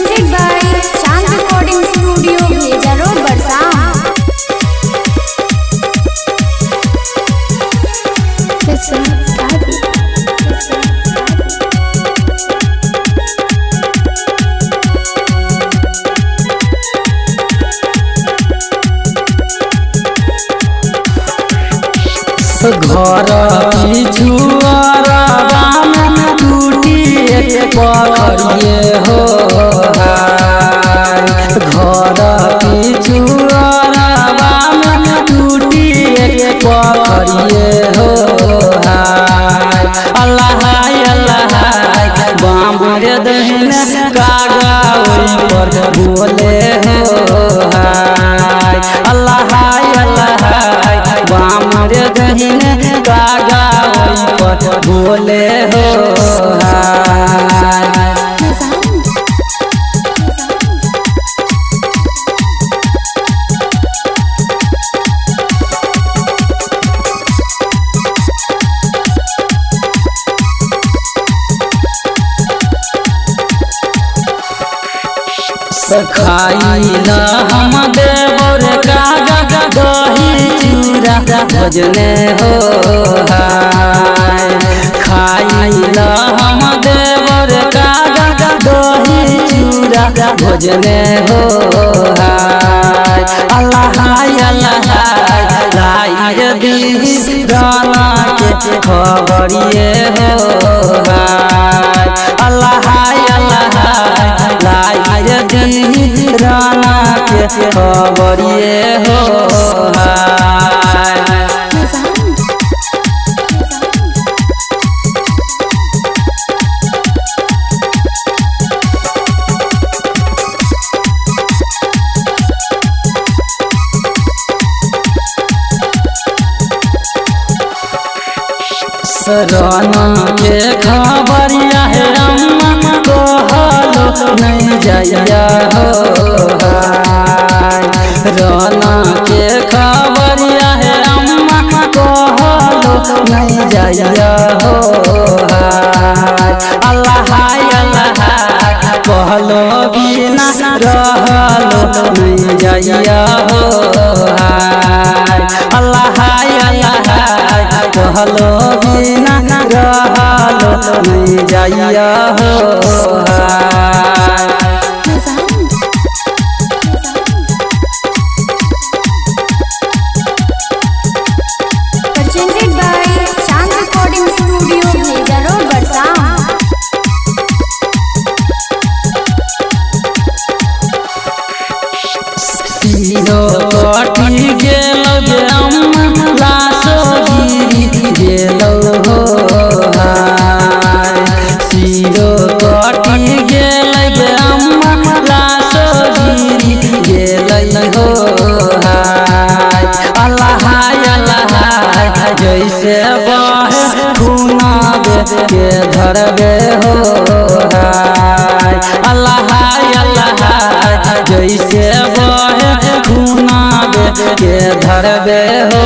presented by Chand Recording Studio, Bheja Road, Barsam. घर पिछुआरा में टूटी पकड़िए हो घर पिछुआरा में टूटी पकड़िए हो अल्लाह अल्लाह बामर दहन कागा पर बोले हो अल्लाह अल्लाह बामर दहन कागा पर बोले हो खाइला हम देवर कागा दही चूड़ा भजने हो खाइला हम देवर कागा दही चूड़ा भजने हो अल्लाह अल्लाह लाइर दी गाना के खबरिए हो अल्लाह अल्लाह लाइर दी राना के खबरिए हो राना के खबरिया है अम्मा कहलो नहीं जाइया हो राना के खबरिया है अम्मा कहलो नहीं जाइया हो अल्लाह अल्लाह कहलो बिना रहलो नहीं जाइया हो अल्लाह अल्लाह कहलो बिना रहलो नहीं जाइया हो Presented by Chand Recording Studio, Bheja Road, Barsam. सीरो कटी गेल अम्मा लाशो गिरी गेल हो सीरो कटी गेल अम्मा लाशो गिरी गेल हो अल्लाह अल्लाह जैसे बहे खूनाबे के धरबे हो अल्लाह अल्लाह जैसे बहे खूनाबे के धरबे हो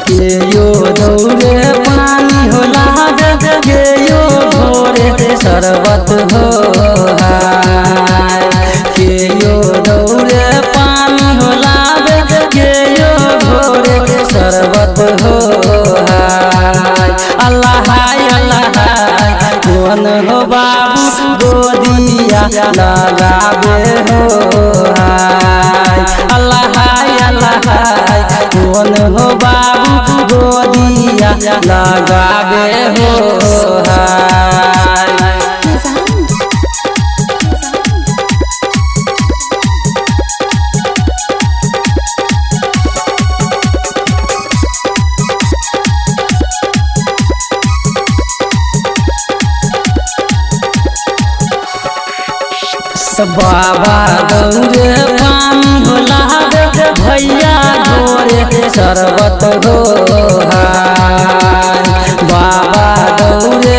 के यो दौड़े पानी होला के यो भोरे शरबत हो के यो दौड़े पानी होला के यो भोरे शरबत हो अल्लाह अल्लाह कौन हो बाबू गोदिया लगावे हो अल्लाह अल्लाह कौन हो बाबू गोदिया लगावे हो बाबा दौड़े पानी होला भैया घोरे शरबत हो बाबा दौड़े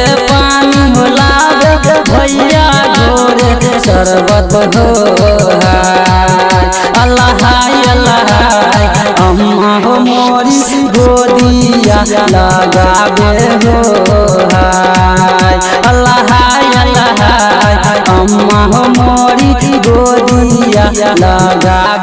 हो अल्लाह अल्लाह अम्मा हो मोरी गोदिया लगावे हो अल्लाह अल्लाह अम्मा हो मोरी गोदिया लगावे